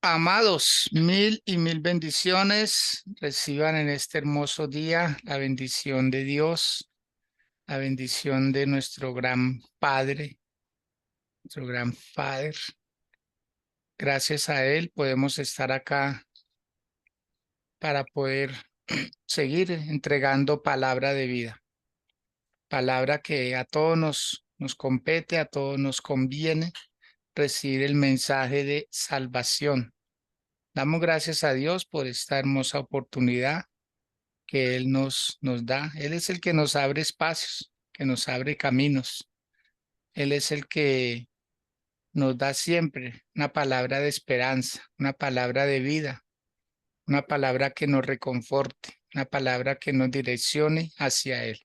Amados, mil y mil bendiciones. Reciban en este hermoso día la bendición de Dios, la bendición de nuestro gran Padre, nuestro gran Padre. Gracias a Él podemos estar acá para poder seguir entregando palabra de vida, palabra que a todos nos compete, a todos nos conviene recibir el mensaje de salvación. Damos gracias a Dios por esta hermosa oportunidad que Él nos da. Él es el que nos abre espacios, que nos abre caminos. Él es el que nos da siempre una palabra de esperanza, una palabra de vida, una palabra que nos reconforte, una palabra que nos direccione hacia Él.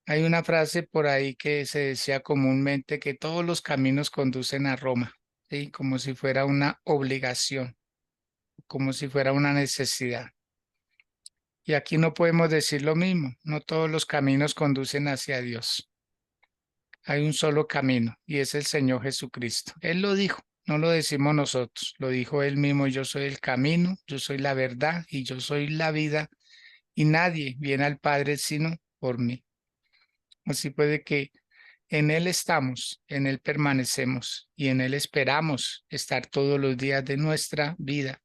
Hay una frase por ahí que se decía comúnmente que todos los caminos conducen a Roma, ¿sí? Como si fuera una obligación, como si fuera una necesidad. Y aquí no podemos decir lo mismo, no todos los caminos conducen hacia Dios. Hay un solo camino y es el Señor Jesucristo. Él lo dijo, no lo decimos nosotros, lo dijo Él mismo: yo soy el camino, yo soy la verdad y yo soy la vida, y nadie viene al Padre sino por mí. Así puede que en Él estamos, en Él permanecemos y en Él esperamos estar todos los días de nuestra vida,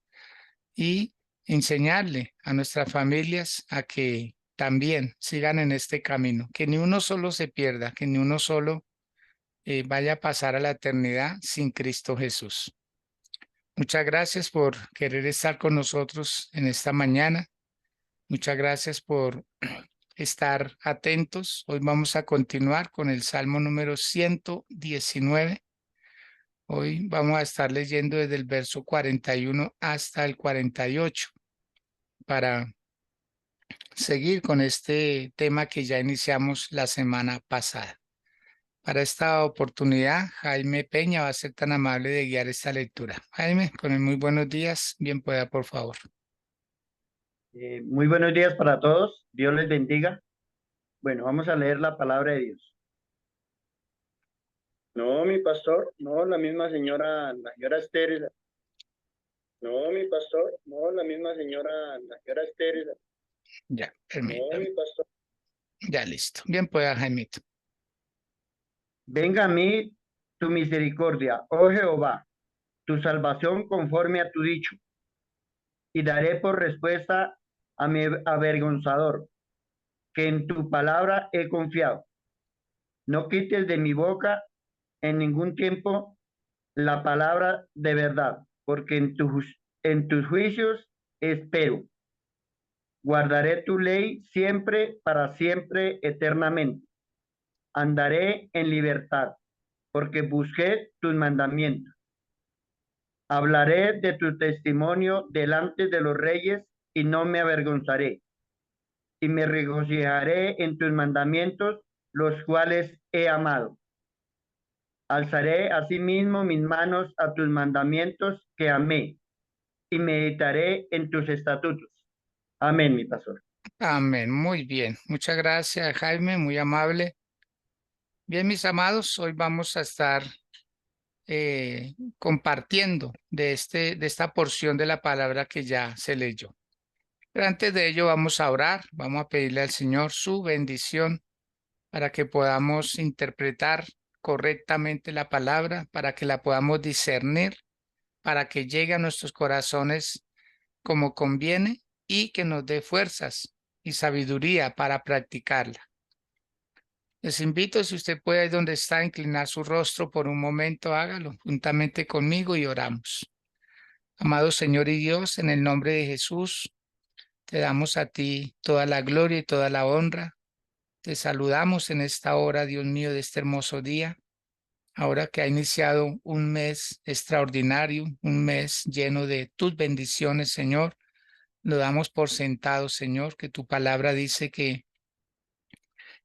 y enseñarle a nuestras familias a que también sigan en este camino, que ni uno solo se pierda, que ni uno solo vaya a pasar a la eternidad sin Cristo Jesús. Muchas gracias por querer estar con nosotros en esta mañana. Muchas gracias por estar atentos. Hoy vamos a continuar con el Salmo número 119. Hoy vamos a estar leyendo desde el verso 41 hasta el 48 para seguir con este tema que ya iniciamos la semana pasada. Para esta oportunidad, Jaime Peña va a ser tan amable de guiar esta lectura. Jaime, con el muy buenos días, bien pueda, por favor. Muy buenos días para todos. Dios les bendiga. Bueno, vamos a leer la palabra de Dios. No, mi pastor, no, la señora Esther. No, mi pastor, no, la señora Esther. Ya, No, permítame. mi pastor. Ya listo. Bien pueda, Jaimito. Venga a mí tu misericordia, oh Jehová, tu salvación conforme a tu dicho, y daré por respuesta a mi avergonzador, que en tu palabra he confiado. No quites de mi boca en ningún tiempo la palabra de verdad, porque en tus juicios espero. Guardaré tu ley siempre, para siempre, eternamente. Andaré en libertad, porque busqué tus mandamientos. Hablaré de tu testimonio delante de los reyes y no me avergonzaré. Y me regocijaré en tus mandamientos, los cuales he amado. Alzaré asimismo mis manos a tus mandamientos que amé, y meditaré en tus estatutos. Amén, mi pastor. Amén. Muy bien. Muchas gracias, Jaime, muy amable. Bien, mis amados, hoy vamos a estar compartiendo de esta porción de la palabra que ya se leyó. Pero antes de ello vamos a orar, vamos a pedirle al Señor su bendición para que podamos interpretar correctamente la palabra, para que la podamos discernir, para que llegue a nuestros corazones como conviene y que nos dé fuerzas y sabiduría para practicarla. Les invito, si usted puede, ahí donde está, inclinar su rostro por un momento, hágalo juntamente conmigo y oramos. Amado Señor y Dios, en el nombre de Jesús, te damos a ti toda la gloria y toda la honra. Te saludamos en esta hora, Dios mío, de este hermoso día. Ahora que ha iniciado un mes extraordinario, un mes lleno de tus bendiciones, Señor, lo damos por sentado, Señor, que tu palabra dice que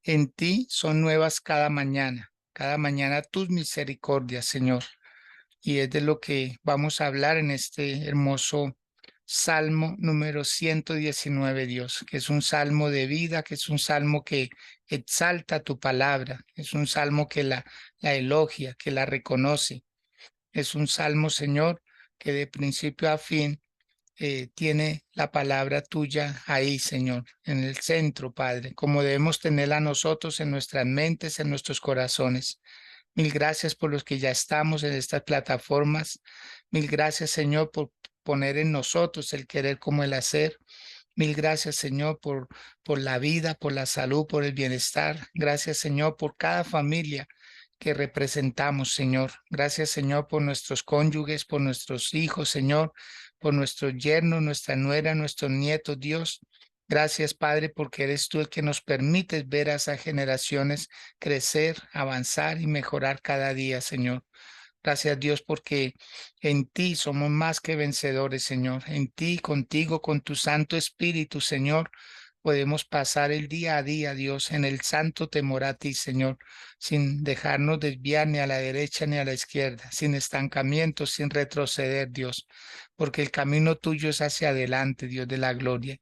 en ti son nuevas cada mañana tus misericordias, Señor. Y es de lo que vamos a hablar en este hermoso Salmo número 119, Dios, que es un salmo de vida, que es un salmo que exalta tu palabra, es un salmo que la elogia, que la reconoce. Es un salmo, Señor, que de principio a fin tiene la palabra tuya ahí, Señor, en el centro, Padre, como debemos tenerla nosotros en nuestras mentes, en nuestros corazones. Mil gracias por los que ya estamos en estas plataformas. Mil gracias, Señor, por poner en nosotros el querer como el hacer. Mil gracias, Señor, por la vida, por la salud, por el bienestar. Gracias, Señor, por cada familia que representamos, Señor. Gracias, Señor, por nuestros cónyuges, por nuestros hijos, Señor, por nuestros yernos, nuestra nuera, nuestros nietos, Dios. Gracias, Padre, porque eres tú el que nos permites ver a esas generaciones crecer, avanzar y mejorar cada día, Señor. Gracias, Dios, porque en ti somos más que vencedores, Señor. En ti, contigo, con tu Santo Espíritu, Señor, podemos pasar el día a día, Dios, en el santo temor a ti, Señor, sin dejarnos desviar ni a la derecha ni a la izquierda, sin estancamiento, sin retroceder, Dios, porque el camino tuyo es hacia adelante, Dios de la gloria.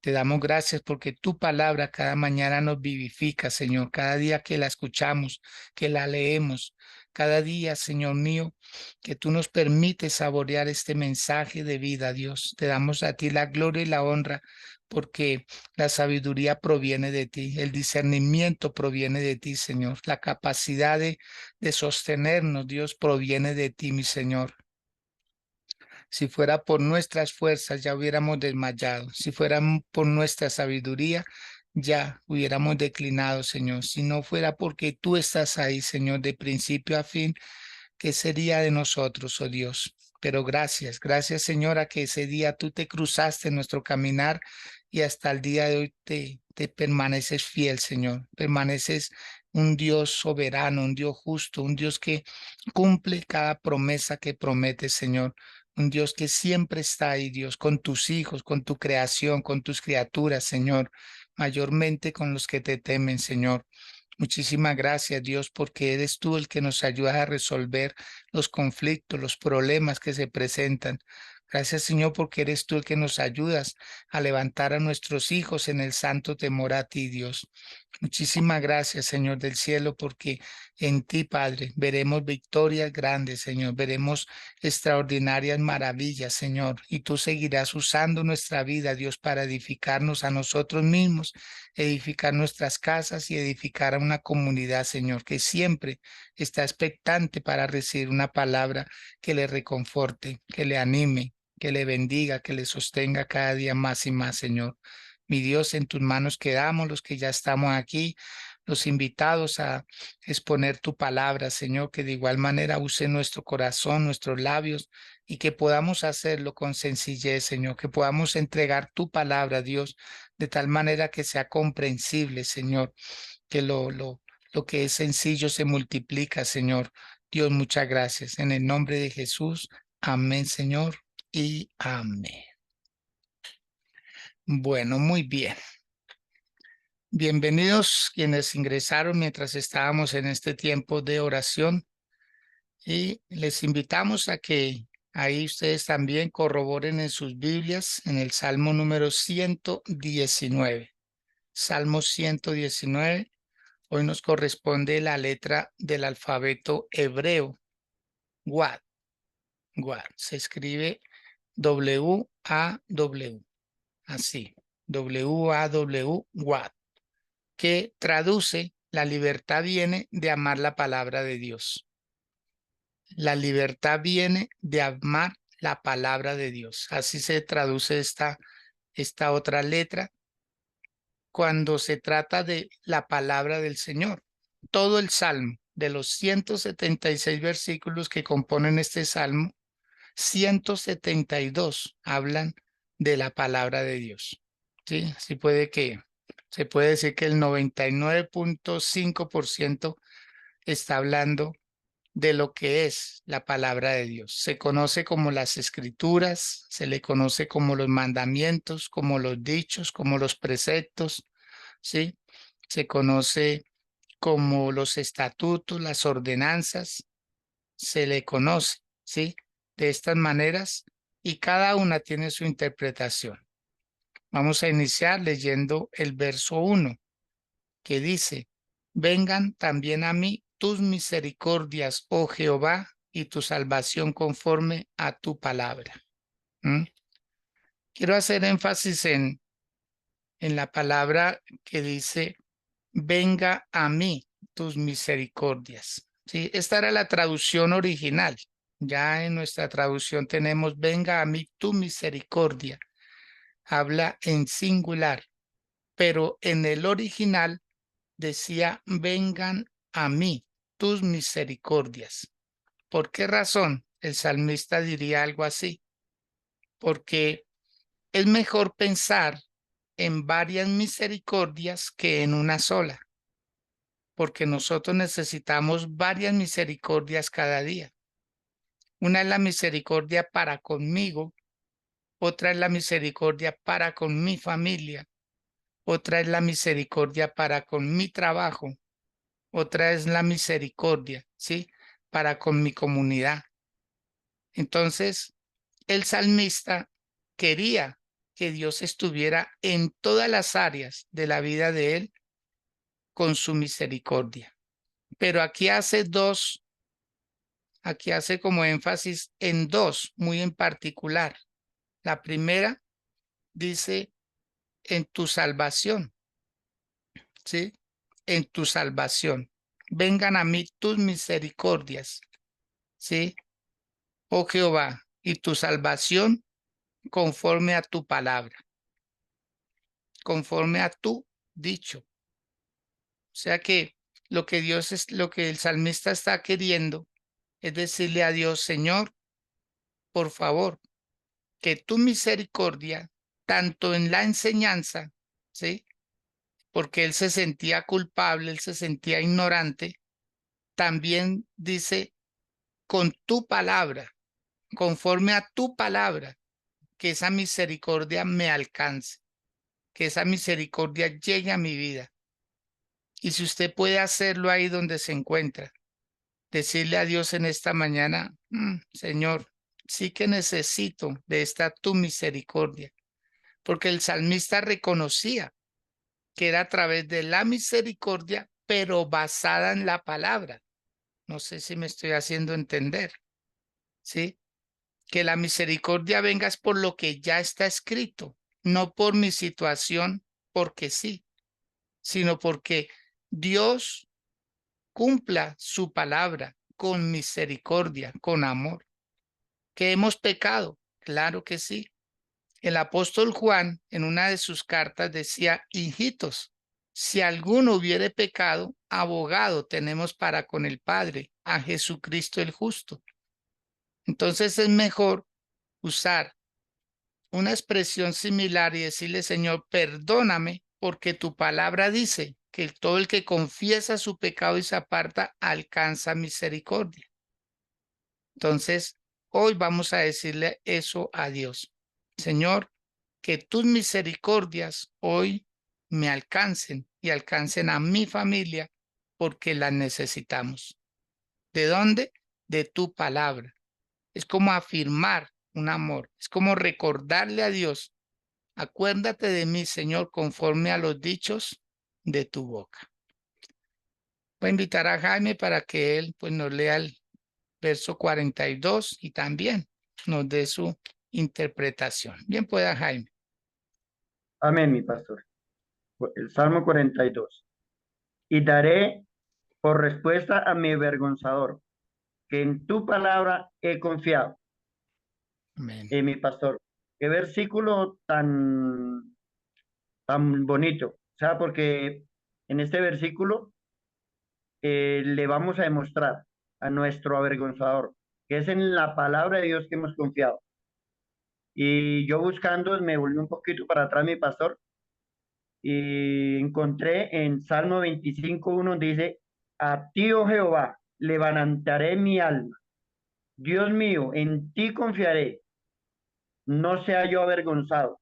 Te damos gracias porque tu palabra cada mañana nos vivifica, Señor, cada día que la escuchamos, que la leemos, cada día, Señor mío, que tú nos permites saborear este mensaje de vida, Dios. Te damos a ti la gloria y la honra porque la sabiduría proviene de ti, el discernimiento proviene de ti, Señor, la capacidad de sostenernos, Dios, proviene de ti, mi Señor. Si fuera por nuestras fuerzas, ya hubiéramos desmayado. Si fuera por nuestra sabiduría, ya hubiéramos declinado, Señor. Si no fuera porque tú estás ahí, Señor, de principio a fin, ¿qué sería de nosotros, oh Dios? Pero gracias, gracias, Señora, que ese día tú te cruzaste en nuestro caminar y hasta el día de hoy te permaneces fiel, Señor. Permaneces un Dios soberano, un Dios justo, un Dios que cumple cada promesa que promete, Señor. Un Dios que siempre está ahí, Dios, con tus hijos, con tu creación, con tus criaturas, Señor, mayormente con los que te temen, Señor. Muchísimas gracias, Dios, porque eres tú el que nos ayuda a resolver los conflictos, los problemas que se presentan. Gracias, Señor, porque eres tú el que nos ayudas a levantar a nuestros hijos en el santo temor a ti, Dios. Muchísimas gracias, Señor del cielo, porque en ti, Padre, veremos victorias grandes, Señor. Veremos extraordinarias maravillas, Señor. Y tú seguirás usando nuestra vida, Dios, para edificarnos a nosotros mismos, edificar nuestras casas y edificar a una comunidad, Señor, que siempre está expectante para recibir una palabra que le reconforte, que le anime, que le bendiga, que le sostenga cada día más y más, Señor. Mi Dios, en tus manos quedamos los que ya estamos aquí, los invitados a exponer tu palabra, Señor, que de igual manera use nuestro corazón, nuestros labios y que podamos hacerlo con sencillez, Señor, que podamos entregar tu palabra, Dios, de tal manera que sea comprensible, Señor, que lo que es sencillo se multiplica, Señor. Dios, muchas gracias. En el nombre de Jesús, amén, Señor, y amén. Bueno, muy bien. Bienvenidos quienes ingresaron mientras estábamos en este tiempo de oración y les invitamos a que ahí ustedes también corroboren en sus Biblias en el Salmo número 119. Salmo 119. Hoy nos corresponde la letra del alfabeto hebreo, Wad. Wad. Se escribe W-A-W. Así. W-A-W, Wad. Que traduce: la libertad viene de amar la palabra de Dios. La libertad viene de amar la palabra de Dios. Así se traduce esta otra letra cuando se trata de la palabra del Señor. Todo el salmo, de los 176 versículos que componen este salmo, 172 hablan de la palabra de Dios. Sí, se puede decir que el 99.5% está hablando de lo que es la palabra de Dios. Se conoce como las escrituras, se le conoce como los mandamientos, como los dichos, como los preceptos, ¿sí? Se conoce como los estatutos, las ordenanzas, se le conoce, ¿sí? De estas maneras y cada una tiene su interpretación. Vamos a iniciar leyendo el verso 1, que dice: vengan también a mí tus misericordias, oh Jehová, y tu salvación conforme a tu palabra. ¿Mm? Quiero hacer énfasis en la palabra que dice, venga a mí tus misericordias. ¿Sí? Esta era la traducción original. Ya en nuestra traducción tenemos, venga a mí tu misericordia. Habla en singular, pero en el original decía, vengan a mí tus misericordias. ¿Por qué razón el salmista diría algo así? Porque es mejor pensar en varias misericordias que en una sola, porque nosotros necesitamos varias misericordias cada día. Una es la misericordia para conmigo, otra es la misericordia para con mi familia, otra es la misericordia para con mi trabajo, otra es la misericordia, ¿sí? Para con mi comunidad. Entonces, el salmista quería que Dios estuviera en todas las áreas de la vida de él con su misericordia. Pero aquí hace como énfasis en dos, muy en particular. La primera dice en tu salvación, ¿sí? En tu salvación. Vengan a mí tus misericordias, ¿sí? Oh Jehová, y tu salvación conforme a tu palabra, conforme a tu dicho. O sea que lo que el salmista está queriendo es decirle a Dios, Señor, por favor, que tu misericordia, tanto en la enseñanza, ¿sí? Porque él se sentía culpable, él se sentía ignorante, también dice, con tu palabra, conforme a tu palabra, que esa misericordia me alcance, que esa misericordia llegue a mi vida. Y si usted puede hacerlo ahí donde se encuentra, decirle a Dios en esta mañana, Señor, sí que necesito de esta tu misericordia, porque el salmista reconocía que era a través de la misericordia, pero basada en la palabra. No sé si me estoy haciendo entender, ¿sí? Que la misericordia venga es por lo que ya está escrito, no por mi situación, porque sí, sino porque Dios cumpla su palabra con misericordia, con amor. ¿Que hemos pecado? Claro que sí. El apóstol Juan en una de sus cartas decía, hijitos, si alguno hubiere pecado, abogado tenemos para con el Padre, a Jesucristo el justo. Entonces es mejor usar una expresión similar y decirle, Señor, perdóname, porque tu palabra dice que todo el que confiesa su pecado y se aparta alcanza misericordia. Entonces, hoy vamos a decirle eso a Dios. Señor, que tus misericordias hoy me alcancen y alcancen a mi familia porque las necesitamos. ¿De dónde? De tu palabra. Es como afirmar un amor, es como recordarle a Dios, acuérdate de mí, Señor, conforme a los dichos de tu boca. Voy a invitar a Jaime para que él pues nos lea el verso 42 y también nos dé su interpretación. Bien pueda, Jaime. Amén, mi pastor. El Salmo 42. Y daré por respuesta a mi avergonzador, que en tu palabra he confiado, Amén. mi pastor. Qué versículo tan bonito. O sea, porque en este versículo le vamos a demostrar a nuestro avergonzador, que es en la palabra de Dios que hemos confiado. Y yo buscando, me volví un poquito para atrás, mi pastor, y encontré en Salmo 25:1, dice, a ti, oh Jehová, levantaré mi alma. Dios mío, en ti confiaré. No sea yo avergonzado.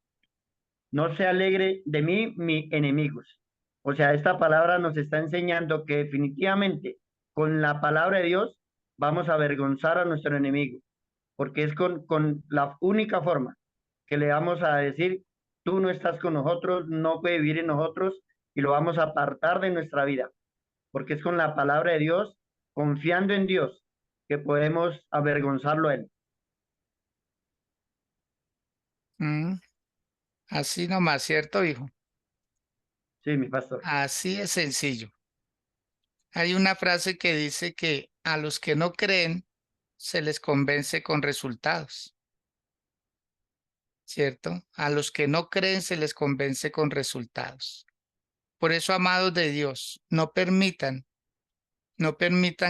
No se alegre de mí mis enemigos. O sea, esta palabra nos está enseñando que definitivamente con la palabra de Dios vamos a avergonzar a nuestro enemigo, porque es con la única forma que le vamos a decir, tú no estás con nosotros, no puede vivir en nosotros y lo vamos a apartar de nuestra vida, porque es con la palabra de Dios, confiando en Dios, que podemos avergonzarlo a él. Así nomás, ¿cierto, hijo? Sí, mi pastor. Así es sencillo. Hay una frase que dice que a los que no creen se les convence con resultados, ¿cierto? A los que no creen se les convence con resultados. Por eso, amados de Dios, no permitan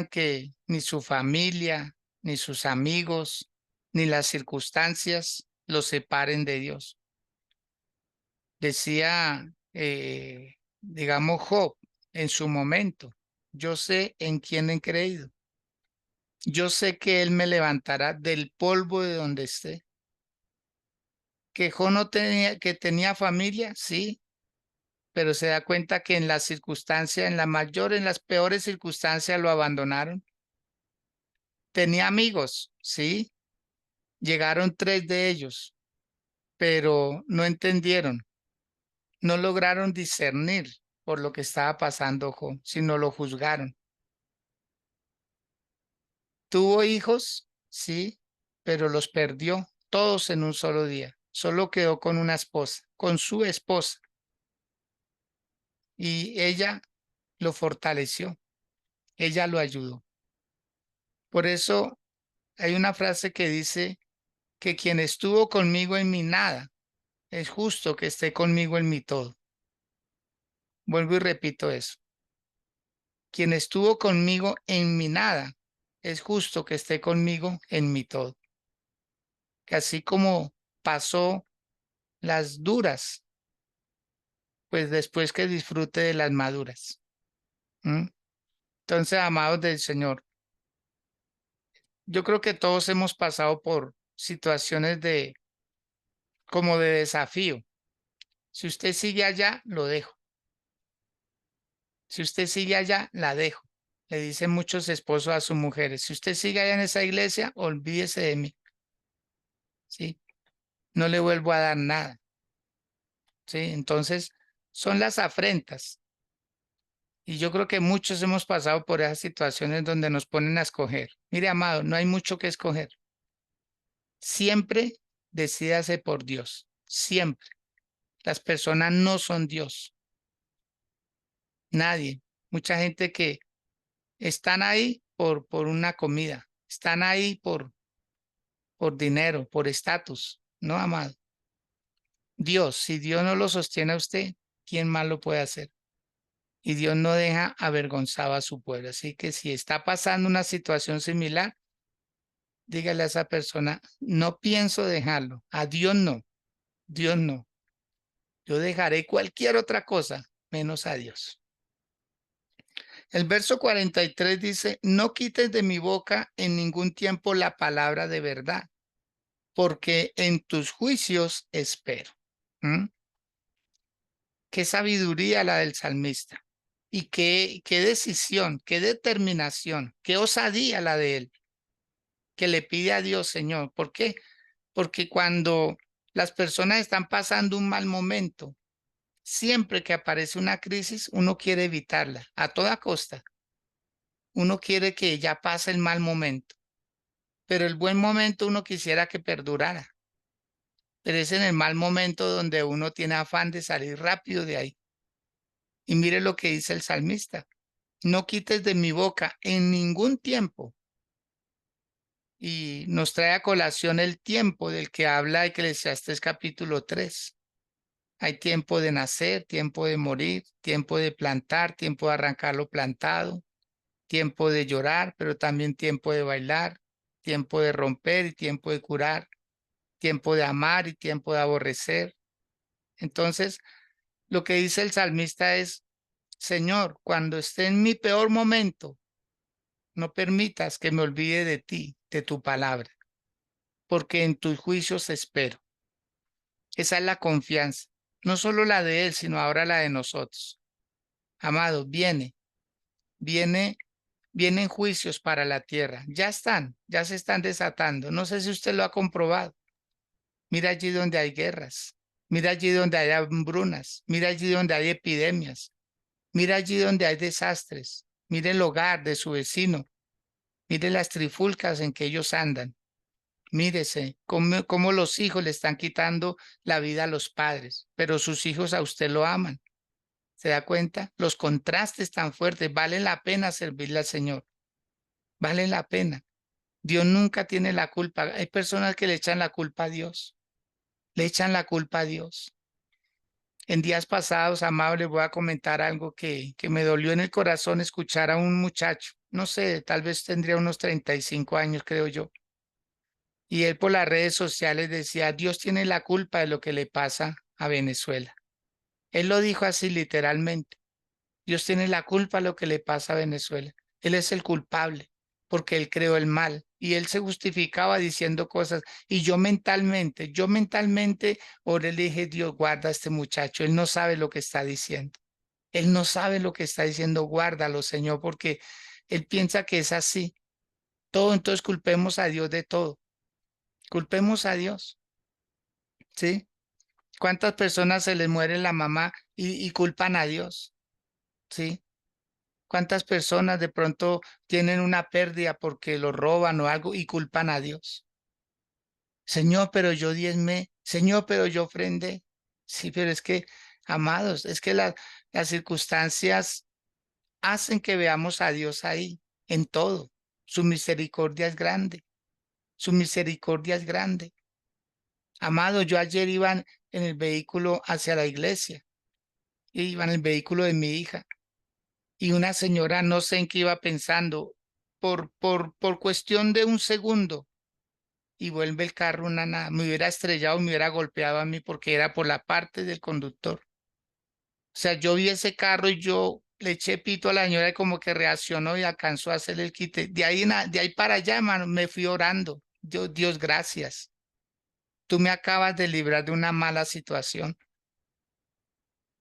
que ni su familia, ni sus amigos, ni las circunstancias los separen de Dios. Decía, digamos, Job en su momento, yo sé en quién he creído. Yo sé que Él me levantará del polvo de donde esté. Que Job no tenía, que tenía familia, sí, pero se da cuenta que en las circunstancias, en las peores circunstancias lo abandonaron. Tenía amigos, sí, llegaron 3 de ellos, pero no entendieron, no lograron discernir por lo que estaba pasando Job, sino lo juzgaron. Tuvo hijos, sí, pero los perdió todos en un solo día. Solo quedó con una esposa, con su esposa, y ella lo fortaleció, ella lo ayudó. Por eso hay una frase que dice que quien estuvo conmigo en mi nada, es justo que esté conmigo en mi todo. Vuelvo y repito eso. Quien estuvo conmigo en mi nada, es justo que esté conmigo en mi todo. Que así como pasó las duras, pues después que disfrute de las maduras. ¿Mm? Entonces, amados del Señor, yo creo que todos hemos pasado por situaciones de como de desafío. Si usted sigue allá, lo dejo. Si usted sigue allá, la dejo. Le dicen muchos esposos a sus mujeres, si usted sigue allá en esa iglesia, olvídese de mí. ¿Sí? No le vuelvo a dar nada. ¿Sí? Entonces, son las afrentas. Y yo creo que muchos hemos pasado por esas situaciones donde nos ponen a escoger. Mire, amado, no hay mucho que escoger. Siempre decídase por Dios. Siempre. Las personas no son Dios. Nadie. Mucha gente que están ahí por una comida. Están ahí por dinero, por estatus. No, amado. Dios, si Dios no lo sostiene a usted, ¿quién más lo puede hacer? Y Dios no deja avergonzado a su pueblo. Así que si está pasando una situación similar, dígale a esa persona, no pienso dejarlo. A Dios no, Dios no. Yo dejaré cualquier otra cosa menos a Dios. El verso 43 dice, no quites de mi boca en ningún tiempo la palabra de verdad, porque en tus juicios espero. ¿Mm? Qué sabiduría la del salmista. Y qué decisión, qué determinación, qué osadía la de él, que le pide a Dios, Señor. ¿Por qué? Porque cuando las personas están pasando un mal momento, siempre que aparece una crisis, uno quiere evitarla a toda costa. Uno quiere que ya pase el mal momento, pero el buen momento uno quisiera que perdurara. Pero es en el mal momento donde uno tiene afán de salir rápido de ahí. Y mire lo que dice el salmista. No quites de mi boca en ningún tiempo. Y nos trae a colación el tiempo del que habla Eclesiastés capítulo 3. Hay tiempo de nacer, tiempo de morir, tiempo de plantar, tiempo de arrancar lo plantado, tiempo de llorar, pero también tiempo de bailar, tiempo de romper y tiempo de curar, tiempo de amar y tiempo de aborrecer. Entonces, lo que dice el salmista es, Señor, cuando esté en mi peor momento, no permitas que me olvide de ti, de tu palabra, porque en tus juicios espero. Esa es la confianza, no solo la de Él, sino ahora la de nosotros. Amado, viene, vienen juicios para la tierra. Ya están, ya se están desatando. No sé si usted lo ha comprobado. Mira allí donde hay guerras, mira allí donde hay hambrunas, mira allí donde hay epidemias, mira allí donde hay desastres. Mire el hogar de su vecino. Mire las trifulcas en que ellos andan. Mírese cómo los hijos le están quitando la vida a los padres, pero sus hijos a usted lo aman. ¿Se da cuenta? Los contrastes tan fuertes. Vale la pena servirle al Señor. Vale la pena. Dios nunca tiene la culpa. Hay personas que le echan la culpa a Dios. Le echan la culpa a Dios. En días pasados, amable, voy a comentar algo que me dolió en el corazón escuchar a un muchacho. No sé, tal vez tendría unos 35 años, creo yo. Y él por las redes sociales decía, Dios tiene la culpa de lo que le pasa a Venezuela. Él lo dijo así literalmente. Dios tiene la culpa de lo que le pasa a Venezuela. Él es el culpable porque él creó el mal y él se justificaba diciendo cosas. Y yo mentalmente, oré, le dije, Dios, guarda a este muchacho. Él no sabe lo que está diciendo. Él no sabe lo que está diciendo. Guárdalo, Señor, porque él piensa que es así. Todo, entonces culpemos a Dios de todo. Culpemos a Dios, ¿sí? ¿Cuántas personas se les muere la mamá y culpan a Dios? ¿Sí? ¿Cuántas personas de pronto tienen una pérdida porque lo roban o algo y culpan a Dios? Señor, pero yo diezmé. Señor, pero yo ofrendé. Sí, pero es que, amados, es que las circunstancias hacen que veamos a Dios ahí, en todo. Su misericordia es grande. Su misericordia es grande. Amado, yo ayer iba en el vehículo hacia la iglesia. Iba en el vehículo de mi hija. Y una señora no sé en qué iba pensando, por cuestión de un segundo, y vuelve el carro una nada, me hubiera estrellado, me hubiera golpeado a mí porque era por la parte del conductor. O sea, yo vi ese carro y yo le eché pito a la señora y como que reaccionó y alcanzó a hacerle el quite. De ahí para allá, hermano, me fui orando. Dios, gracias. Tú me acabas de librar de una mala situación.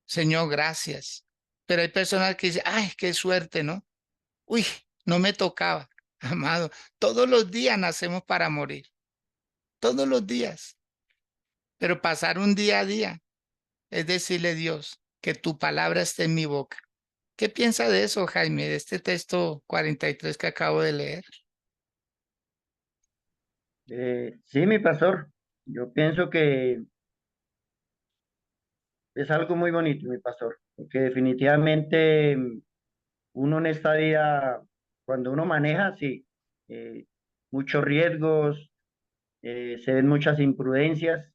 Señor, gracias. Pero hay personas que dicen, ay, qué suerte, ¿no? Uy, no me tocaba, amado. Todos los días nacemos para morir, todos los días. Pero pasar un día a día es decirle a Dios que tu palabra esté en mi boca. ¿Qué piensa de eso, Jaime, de este texto 43 que acabo de leer? Sí, mi pastor, yo pienso que es algo muy bonito, mi pastor, porque definitivamente uno en esta vida, cuando uno maneja, sí, eh, muchos riesgos, se ven muchas imprudencias,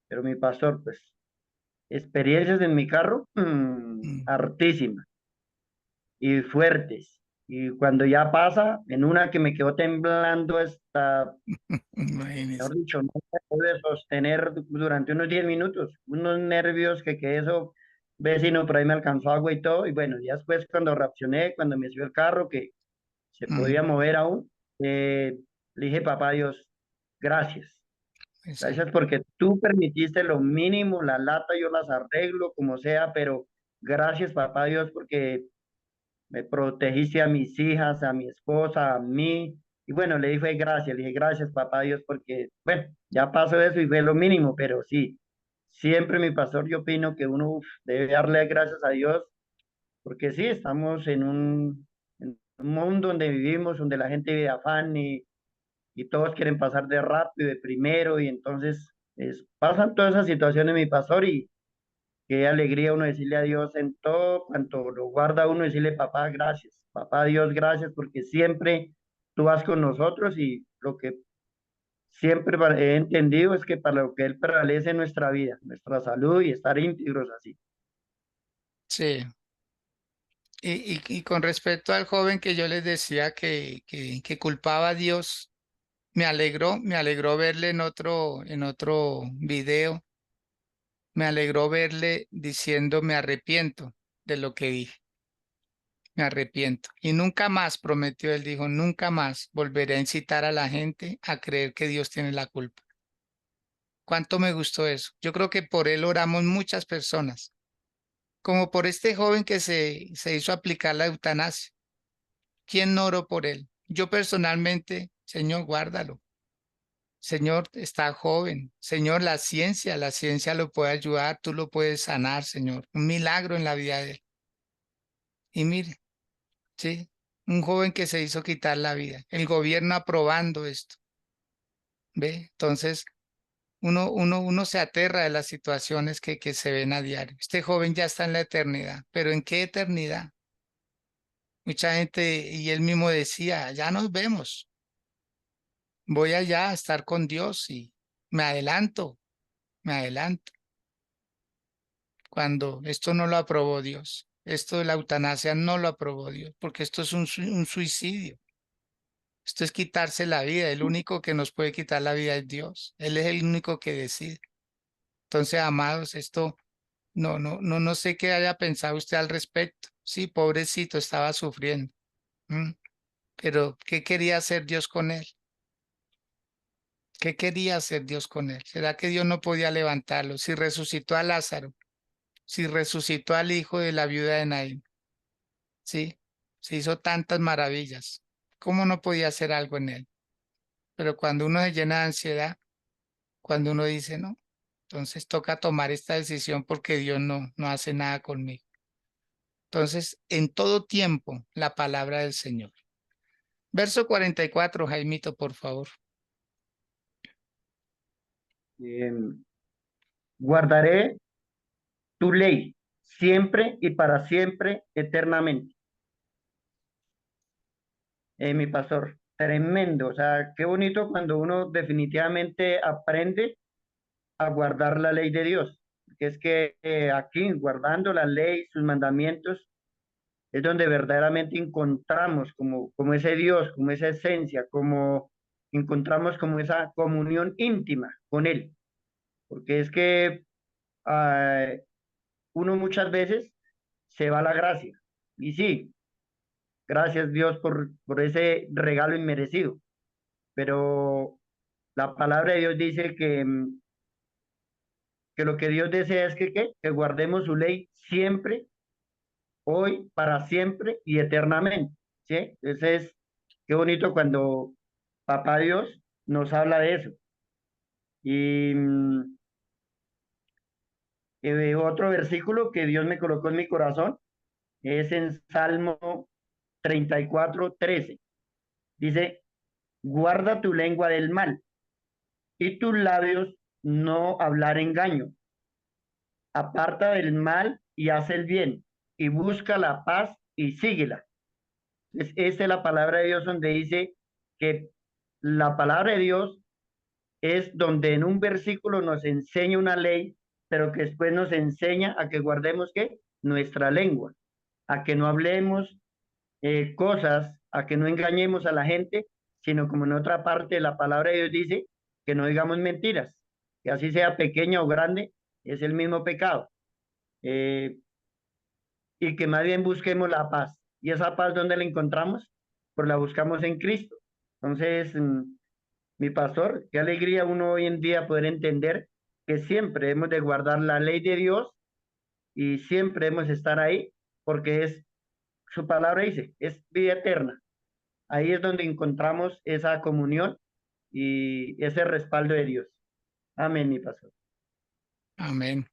pero mi pastor, pues, experiencias en mi carro, Mm, hartísimas y fuertes. Y cuando ya pasa, en una que me quedó temblando hasta, Imagínese. mejor dicho, no se puede sostener durante unos 10 minutos, unos nervios que eso, vecino por ahí me alcanzó agua y todo, y bueno, ya después cuando reaccioné, cuando me subió el carro, que se podía Mm, mover aún, le dije, papá Dios, gracias. exacto. Gracias porque tú permitiste lo mínimo, la lata yo las arreglo como sea, pero gracias, papá Dios, porque me protegiste a mis hijas, a mi esposa, a mí. Y bueno, le dije gracias, le dije gracias, papá Dios, porque, bueno, ya pasó eso y fue lo mínimo, pero sí, siempre mi pastor, yo opino que uno debe darle gracias a Dios, porque sí, estamos en un mundo donde vivimos, donde la gente vive de afán y todos quieren pasar de rápido, de primero, y entonces pasan todas esas situaciones, mi pastor, y qué alegría uno decirle a Dios en todo cuanto lo guarda uno, decirle, papá, gracias, papá Dios, gracias, porque siempre tú vas con nosotros y lo que siempre he entendido es que para lo que Él prevalece en nuestra vida, nuestra salud y estar íntegros así. Sí. Y con respecto al joven que yo les decía que culpaba a Dios, me alegró verle en otro video, me alegró verle diciendo me arrepiento de lo que dije, me arrepiento. Y nunca más, prometió él, dijo, nunca más volveré a incitar a la gente a creer que Dios tiene la culpa. ¿Cuánto me gustó eso? Yo creo que por él oramos muchas personas, como por este joven que se hizo aplicar la eutanasia. ¿Quién no oró por él? Yo personalmente, Señor, guárdalo. Señor, está joven. Señor, la ciencia lo puede ayudar, tú lo puedes sanar, Señor. Un milagro en la vida de él. Y mire, sí, Un joven que se hizo quitar la vida. El gobierno aprobando esto. ¿Ve? Entonces, uno se aterra de las situaciones que se ven a diario. Este joven ya está en la eternidad, pero ¿en qué eternidad? Mucha gente, y él mismo decía, ya nos vemos, voy allá a estar con Dios y me adelanto, me adelanto. Cuando esto no lo aprobó Dios, esto de la eutanasia no lo aprobó Dios, porque esto es un suicidio. Esto es quitarse la vida. El único que nos puede quitar la vida es Dios. Él es el único que decide. Entonces, amados, esto no sé qué haya pensado usted al respecto. Sí, pobrecito, estaba sufriendo. Pero, ¿qué quería hacer Dios con él? ¿Qué quería hacer Dios con él? ¿Será que Dios no podía levantarlo? Si resucitó a Lázaro, si resucitó al hijo de la viuda de Naín, sí, se hizo tantas maravillas. ¿Cómo no podía hacer algo en él? Pero cuando uno se llena de ansiedad, cuando uno dice no, entonces toca tomar esta decisión porque Dios no hace nada conmigo. Entonces, en todo tiempo, la palabra del Señor. Verso 44, Jaimito, por favor. Guardaré tu ley siempre y para siempre, eternamente. Mi pastor, tremendo. O sea, qué bonito cuando uno definitivamente aprende a guardar la ley de Dios. Que es que aquí, guardando la ley, sus mandamientos, es donde verdaderamente encontramos como ese Dios, como esa esencia, como encontramos como esa comunión íntima con Él. Porque es que ah, uno muchas veces se va a la gracia. Y sí, gracias Dios por ese regalo inmerecido. Pero la palabra de Dios dice que lo que Dios desea es que, ¿qué? Que guardemos su ley siempre, hoy, para siempre y eternamente. ¿Sí? Entonces, qué bonito cuando Papá Dios nos habla de eso. Y otro versículo que Dios me colocó en mi corazón es en Salmo 34:13. Dice, guarda tu lengua del mal y tus labios no hablar engaño. Aparta del mal y haz el bien y busca la paz y síguela. Esa es la palabra de Dios donde dice que la palabra de Dios es donde en un versículo nos enseña una ley, pero que después nos enseña a que guardemos ¿qué? Nuestra lengua, a que no hablemos cosas, a que no engañemos a la gente, sino como en otra parte de la palabra de Dios dice, que no digamos mentiras, que así sea pequeña o grande, es el mismo pecado. Eh, y que más bien busquemos la paz. ¿Y esa paz dónde la encontramos? Pues la buscamos en Cristo. Entonces, mi pastor, qué alegría uno hoy en día poder entender que siempre hemos de guardar la ley de Dios y siempre hemos de estar ahí, porque es, su palabra dice, es vida eterna. Ahí es donde encontramos esa comunión y ese respaldo de Dios. Amén, mi pastor. Amén.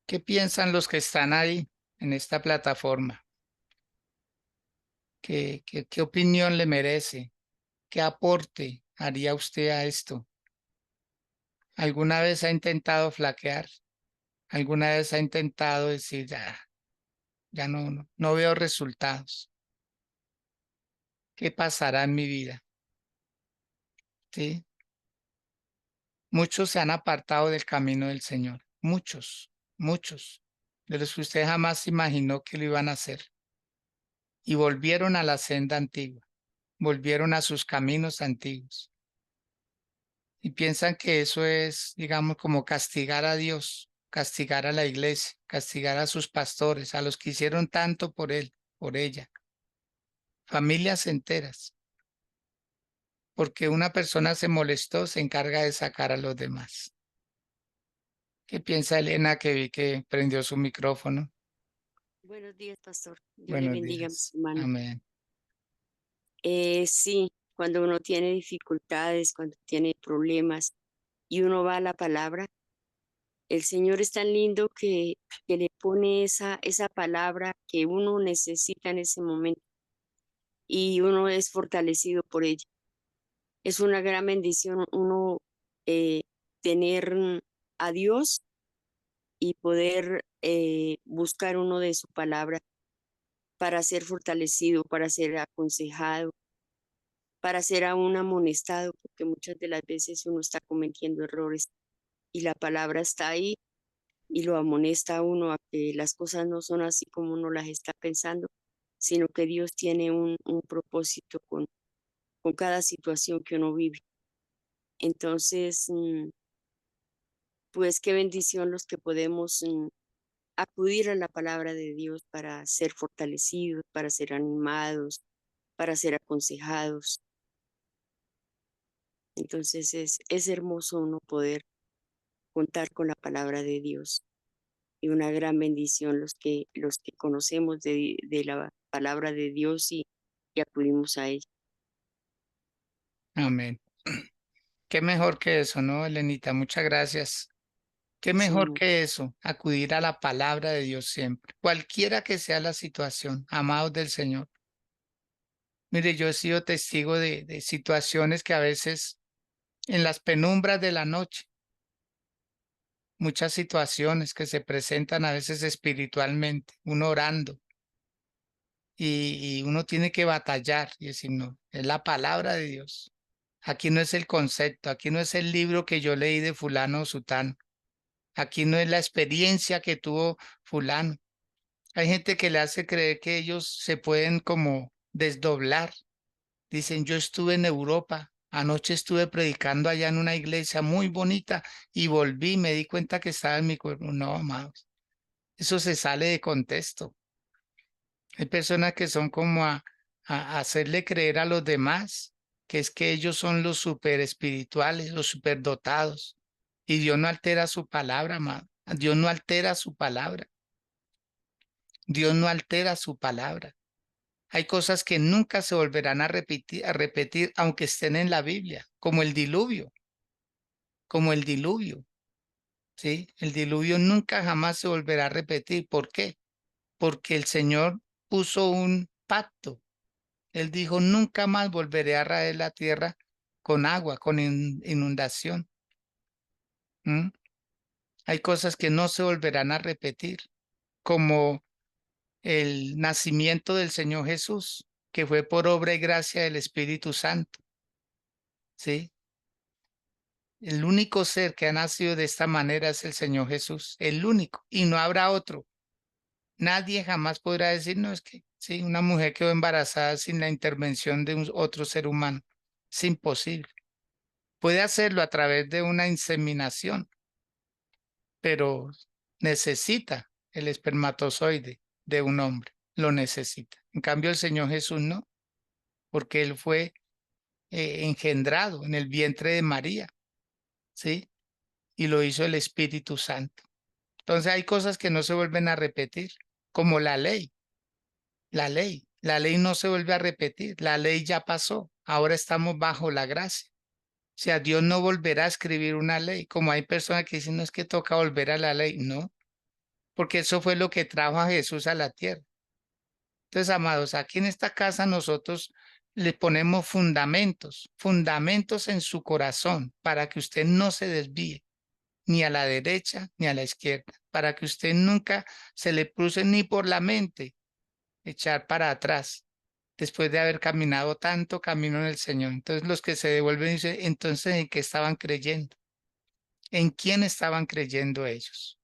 ¿Qué piensan los que están ahí en esta plataforma? ¿Qué opinión le merece? ¿Qué aporte haría usted a esto? ¿Alguna vez ha intentado flaquear? ¿Alguna vez ha intentado decir, ya no veo resultados? ¿Qué pasará en mi vida? ¿Sí? Muchos se han apartado del camino del Señor. Muchos, de los que usted jamás imaginó que lo iban a hacer. Y volvieron a la senda antigua, volvieron a sus caminos antiguos. Y piensan que eso es, digamos, como castigar a Dios, castigar a la iglesia, castigar a sus pastores, a los que hicieron tanto por él, por ella, familias enteras. Porque una persona se molestó, se encarga de sacar a los demás. ¿Qué piensa Elena que vi que prendió su micrófono? Buenos días, pastor. Dios le Buenos bendiga, mi días. hermano. Amén. Sí, cuando uno tiene dificultades, cuando tiene problemas y uno va a la palabra, el Señor es tan lindo que le pone esa palabra que uno necesita en ese momento y uno es fortalecido por ella. Es una gran bendición uno tener a Dios y poder buscar uno de su palabra para ser fortalecido, para ser aconsejado, para ser aún amonestado, porque muchas de las veces uno está cometiendo errores y la palabra está ahí y lo amonesta a uno a que las cosas no son así como uno las está pensando, sino que Dios tiene un propósito con cada situación que uno vive. Entonces, pues qué bendición los que podemos acudir a la palabra de Dios para ser fortalecidos, para ser animados, para ser aconsejados. Entonces es hermoso uno poder contar con la palabra de Dios y una gran bendición los que conocemos de la palabra de Dios y acudimos a ella. Amén. Qué mejor que eso, ¿no, Elenita? Muchas gracias. Qué mejor Sí, que eso, acudir a la palabra de Dios siempre, cualquiera que sea la situación, amados del Señor. Mire, yo he sido testigo de situaciones que a veces en las penumbras de la noche, muchas situaciones que se presentan a veces espiritualmente, uno orando y uno tiene que batallar y decir, no, es la palabra de Dios. Aquí no es el concepto, aquí no es el libro que yo leí de fulano o sutano, aquí no es la experiencia que tuvo fulano. Hay gente que le hace creer que ellos se pueden como desdoblar. Dicen, yo estuve en Europa, anoche estuve predicando allá en una iglesia muy bonita y volví, me di cuenta que estaba en mi cuerpo. No, amados, eso se sale de contexto. Hay personas que son como a hacerle creer a los demás que es que ellos son los super espirituales, los super dotados. Y Dios no altera su palabra, amado. Dios no altera su palabra. Dios no altera su palabra. Hay cosas que nunca se volverán a repetir, aunque estén en la Biblia, como el diluvio, ¿sí? El diluvio nunca jamás se volverá a repetir. ¿Por qué? Porque el Señor puso un pacto. Él dijo, nunca más volveré a raer la tierra con agua, con inundación. ¿Mm? Hay cosas que no se volverán a repetir, como el nacimiento del Señor Jesús, que fue por obra y gracia del Espíritu Santo, ¿sí? El único ser que ha nacido de esta manera es el Señor Jesús, el único, y no habrá otro. Nadie jamás podrá decir, no, es que sí, una mujer quedó embarazada sin la intervención de otro ser humano. Es imposible. Puede hacerlo a través de una inseminación, pero necesita el espermatozoide de un hombre, lo necesita. En cambio, el Señor Jesús no, porque él fue engendrado en el vientre de María, ¿sí? Y lo hizo el Espíritu Santo. Entonces hay cosas que no se vuelven a repetir, como la ley. La ley no se vuelve a repetir, la ley ya pasó, ahora estamos bajo la gracia. O sea, Dios no volverá a escribir una ley, como hay personas que dicen, no es que toca volver a la ley, no, porque eso fue lo que trajo a Jesús a la tierra. Entonces, amados, aquí en esta casa nosotros le ponemos fundamentos, fundamentos en su corazón para que usted no se desvíe ni a la derecha ni a la izquierda, para que usted nunca se le cruce ni por la mente echar para atrás después de haber caminado tanto camino en el Señor. Entonces los que se devuelven dicen, entonces ¿en qué estaban creyendo? ¿En quién estaban creyendo ellos?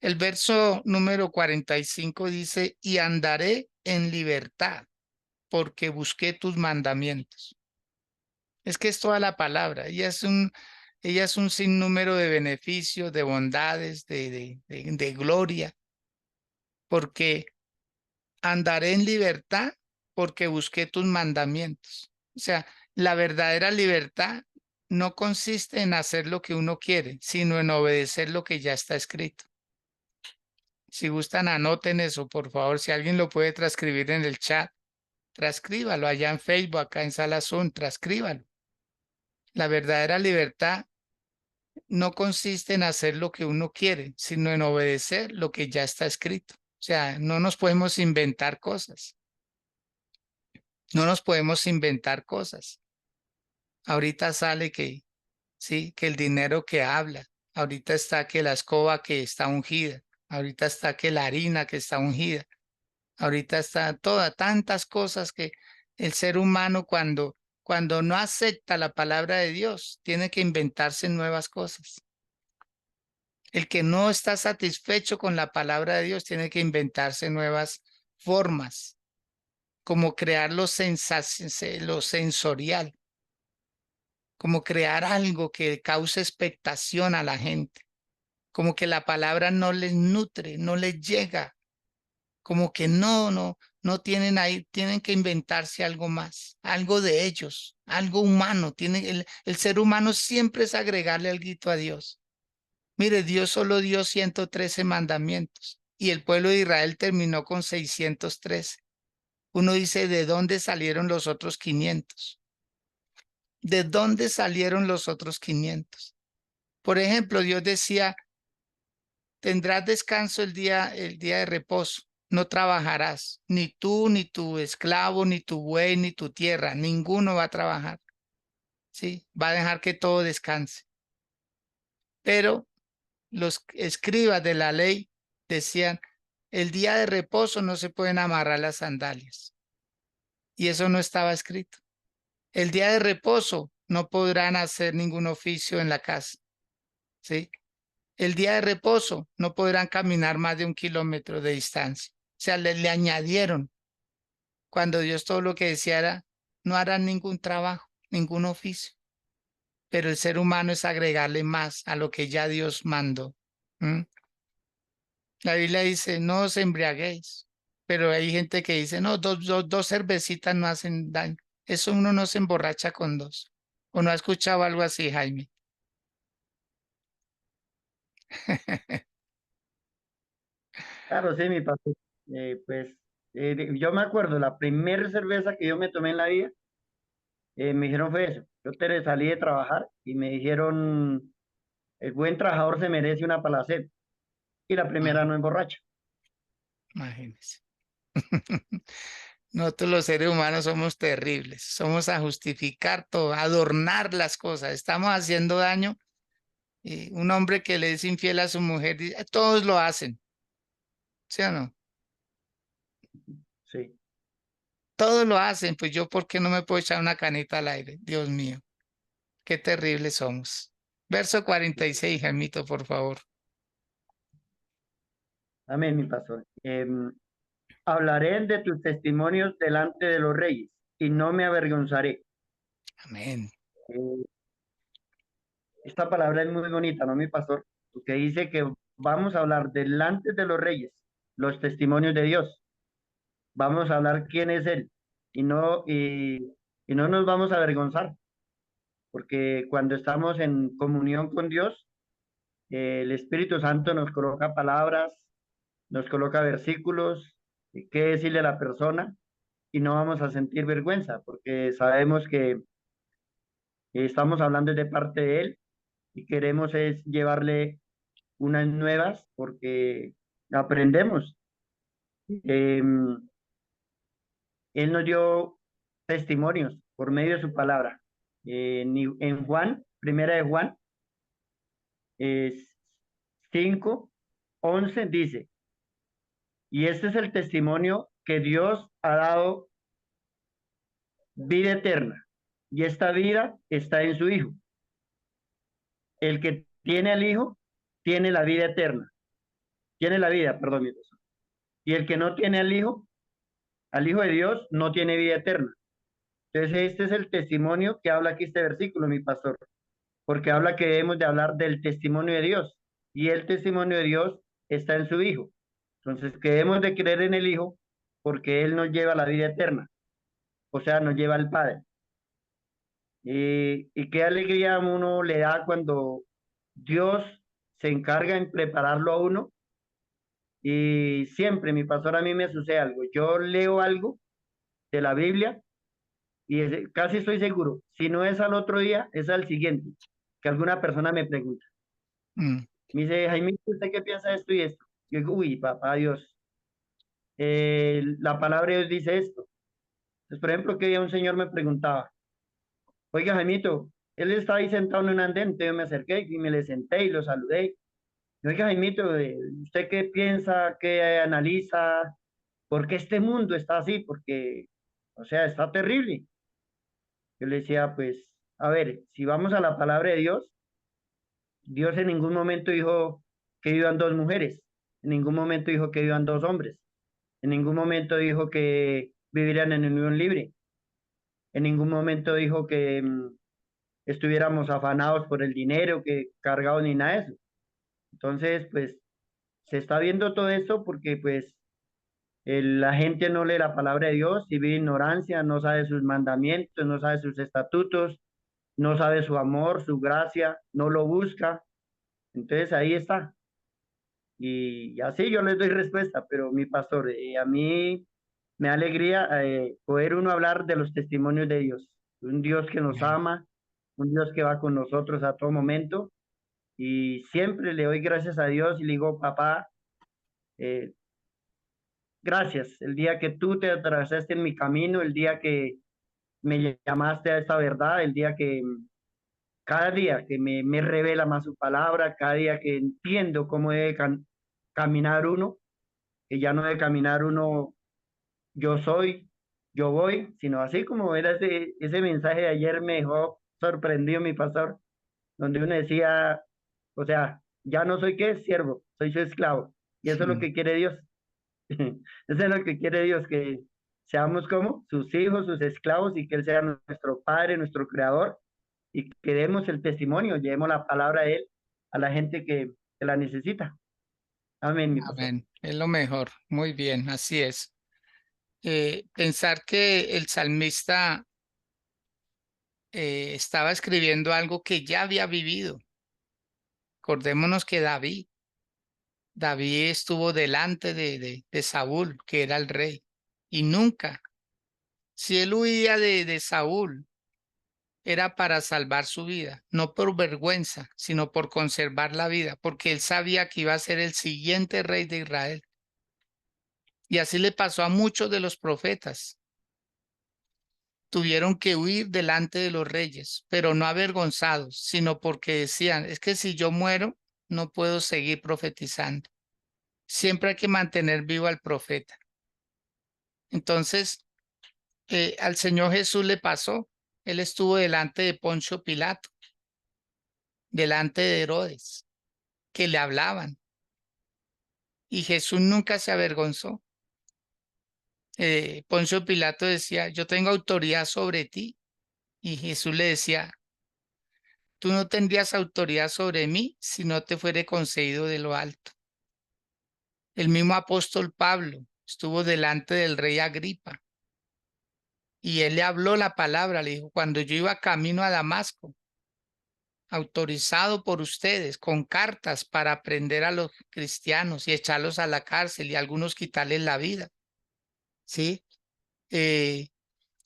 El verso número 45 dice, y andaré en libertad porque busqué tus mandamientos. Es que es toda la palabra. Ella es un sinnúmero de beneficios, de bondades, de gloria, porque andaré en libertad porque busqué tus mandamientos. O sea, la verdadera libertad no consiste en hacer lo que uno quiere, sino en obedecer lo que ya está escrito. Si gustan, anoten eso, por favor. Si alguien lo puede transcribir en el chat, transcríbalo allá en Facebook, acá en Sala Zoom, transcríbalo. La verdadera libertad no consiste en hacer lo que uno quiere, sino en obedecer lo que ya está escrito. O sea, no nos podemos inventar cosas. No nos podemos inventar cosas. Ahorita sale que, sí, que el dinero que habla. Ahorita está que la escoba que está ungida. Ahorita está que la harina que está ungida. Ahorita está tantas cosas que el ser humano cuando no acepta la palabra de Dios, tiene que inventarse nuevas cosas. El que no está satisfecho con la palabra de Dios tiene que inventarse nuevas formas, como crear lo sensorial, como crear algo que cause expectación a la gente, como que la palabra no les nutre, no les llega, como que no tienen ahí, tienen que inventarse algo más, algo de ellos, algo humano. El ser humano siempre es agregarle algo a Dios. Mire, Dios solo dio 113 mandamientos y el pueblo de Israel terminó con 613. Uno dice, ¿de dónde salieron los otros 500? ¿De dónde salieron los otros 500? Por ejemplo, Dios decía, tendrás descanso el día de reposo. No trabajarás, ni tú, ni tu esclavo, ni tu buey, ni tu tierra, ninguno va a trabajar. ¿Sí? Va a dejar que todo descanse. Pero los escribas de la ley decían, el día de reposo no se pueden amarrar las sandalias. Y eso no estaba escrito. El día de reposo no podrán hacer ningún oficio en la casa. ¿Sí? El día de reposo no podrán caminar más de 1 kilómetro de distancia. O sea, le añadieron cuando Dios todo lo que decía era, no harán ningún trabajo, ningún oficio. Pero el ser humano es agregarle más a lo que ya Dios mandó. ¿Mm? La Biblia dice, no os embriaguéis, pero hay gente que dice, no, dos cervecitas no hacen daño. Eso uno no se emborracha con dos. ¿O no ha escuchado algo así, Jaime? Claro, sí, mi pastor. Pues yo me acuerdo, la primera cerveza que yo me tomé en la vida, me dijeron fue eso. Salí de trabajar y me dijeron, el buen trabajador se merece una palaceta. Y la primera no emborracha. Imagínense. Nosotros los seres humanos somos terribles, somos a justificar todo, a adornar las cosas, estamos haciendo daño. Y un hombre que le es infiel a su mujer, todos lo hacen, ¿sí o no? Sí. Todos lo hacen, pues yo, ¿por qué no me puedo echar una canita al aire? Dios mío, qué terribles somos. Verso 46, Jaimito, por favor. Amén, mi pastor. Hablaré de tus testimonios delante de los reyes y no me avergonzaré. Amén. Eh, esta palabra es muy bonita, ¿no, mi pastor? Porque dice que vamos a hablar delante de los reyes, los testimonios de Dios. Vamos a hablar quién es Él y no nos vamos a avergonzar, porque cuando estamos en comunión con Dios, el Espíritu Santo nos coloca palabras, nos coloca versículos, qué decirle a la persona y no vamos a sentir vergüenza, porque sabemos que estamos hablando de parte de Él y queremos es llevarle unas nuevas porque aprendemos. Él nos dio testimonios por medio de su palabra. En Juan, primera de Juan, eh, 5, 11 dice, y este es el testimonio que Dios ha dado vida eterna, y esta vida está en su Hijo. El que tiene al Hijo tiene la vida eterna, tiene la vida, perdón, mi persona. Y el que no tiene al Hijo de Dios, no tiene vida eterna. Entonces, este es el testimonio que habla aquí este versículo, mi pastor, porque habla que debemos de hablar del testimonio de Dios, y el testimonio de Dios está en su Hijo. Entonces, que debemos de creer en el Hijo, porque Él nos lleva a la vida eterna, o sea, nos lleva al Padre. Y qué alegría uno le da cuando Dios se encarga en prepararlo a uno. Y siempre, mi pastor, a mí me sucede algo. Yo leo algo de la Biblia y casi estoy seguro, si no es al otro día, es al siguiente, que alguna persona me pregunta. Me dice, Jaime, ¿usted qué piensa de esto y esto? Yo digo, uy, papá Dios, la palabra de Dios dice esto. Entonces, por ejemplo, que día un señor me preguntaba, oiga, Jaimito, él estaba ahí sentado en un andén, entonces yo me acerqué y me le senté y lo saludé. Y, oiga, Jaimito, ¿usted qué piensa, qué analiza? ¿Por qué este mundo está así? Porque, o sea, está terrible. Yo le decía, pues, a ver, si vamos a la palabra de Dios, Dios en ningún momento dijo que vivan dos mujeres, en ningún momento dijo que vivan dos hombres, en ningún momento dijo que vivirían en unión libre, en ningún momento dijo que estuviéramos afanados por el dinero, que cargados ni nada de eso. Entonces, pues, se está viendo todo esto porque, pues, la gente no lee la palabra de Dios y vive ignorancia, no sabe sus mandamientos, no sabe sus estatutos, no sabe su amor, su gracia, no lo busca. Entonces ahí está. Y así yo les doy respuesta, pero mi pastor, a mí me da alegría poder uno hablar de los testimonios de Dios. Un Dios que nos Amén. ama, un Dios que va con nosotros a todo momento. Y siempre le doy gracias a Dios y le digo, papá, eh, gracias. El día que tú te atravesaste en mi camino, el día que me llamaste a esta verdad, el día que cada día que me revela más su palabra, cada día que entiendo cómo debe caminar uno, que ya no debe caminar uno yo soy, yo voy, sino así como era ese mensaje de ayer me dejó sorprendido mi pastor, donde uno decía, o sea, ya no soy qué, siervo, soy su esclavo. Y eso es lo que quiere Dios. Eso es lo que quiere Dios, que seamos como sus hijos, sus esclavos y que Él sea nuestro Padre, nuestro Creador y que demos el testimonio, llevemos la palabra de Él a la gente que la necesita. Amén, mi pastor. Amén. Es lo mejor. Muy bien, así es. Pensar que el salmista estaba escribiendo algo que ya había vivido. Acordémonos que David estuvo delante de Saúl, que era el rey, y nunca, si él huía de Saúl, era para salvar su vida, no por vergüenza, sino por conservar la vida, porque él sabía que iba a ser el siguiente rey de Israel. Y así le pasó a muchos de los profetas. Tuvieron que huir delante de los reyes, pero no avergonzados, sino porque decían, es que si yo muero, no puedo seguir profetizando. Siempre hay que mantener vivo al profeta. Entonces, al Señor Jesús le pasó. Él estuvo delante de Poncio Pilato, delante de Herodes, que le hablaban. Y Jesús nunca se avergonzó. Poncio Pilato decía, yo tengo autoridad sobre ti. Y Jesús le decía, tú no tendrías autoridad sobre mí si no te fuere concedido de lo alto. El mismo apóstol Pablo estuvo delante del rey Agripa y él le habló la palabra, le dijo, cuando yo iba camino a Damasco, autorizado por ustedes con cartas para prender a los cristianos y echarlos a la cárcel y a algunos quitarles la vida. ¿Sí?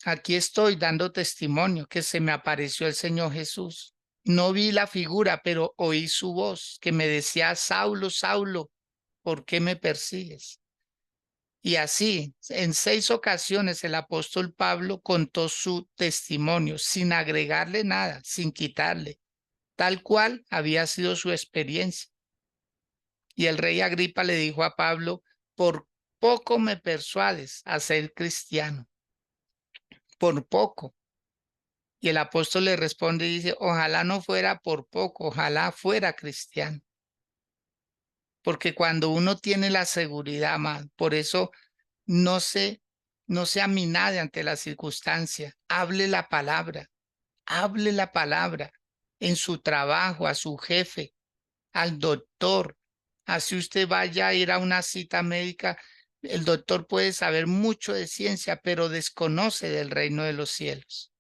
Aquí estoy dando testimonio que se me apareció el Señor Jesús. No vi la figura, pero oí su voz que me decía, Saulo, Saulo, ¿por qué me persigues? Y así, en 6 ocasiones el apóstol Pablo contó su testimonio sin agregarle nada, sin quitarle, tal cual había sido su experiencia. Y el rey Agripa le dijo a Pablo, por poco me persuades a ser cristiano, por poco. Y el apóstol le responde y dice, ojalá no fuera por poco, ojalá fuera cristiano. Porque cuando uno tiene la seguridad, más, por eso no se aminade ante la circunstancia, hable la palabra en su trabajo, a su jefe, al doctor. Así usted vaya a ir a una cita médica, el doctor puede saber mucho de ciencia, pero desconoce del reino de los cielos.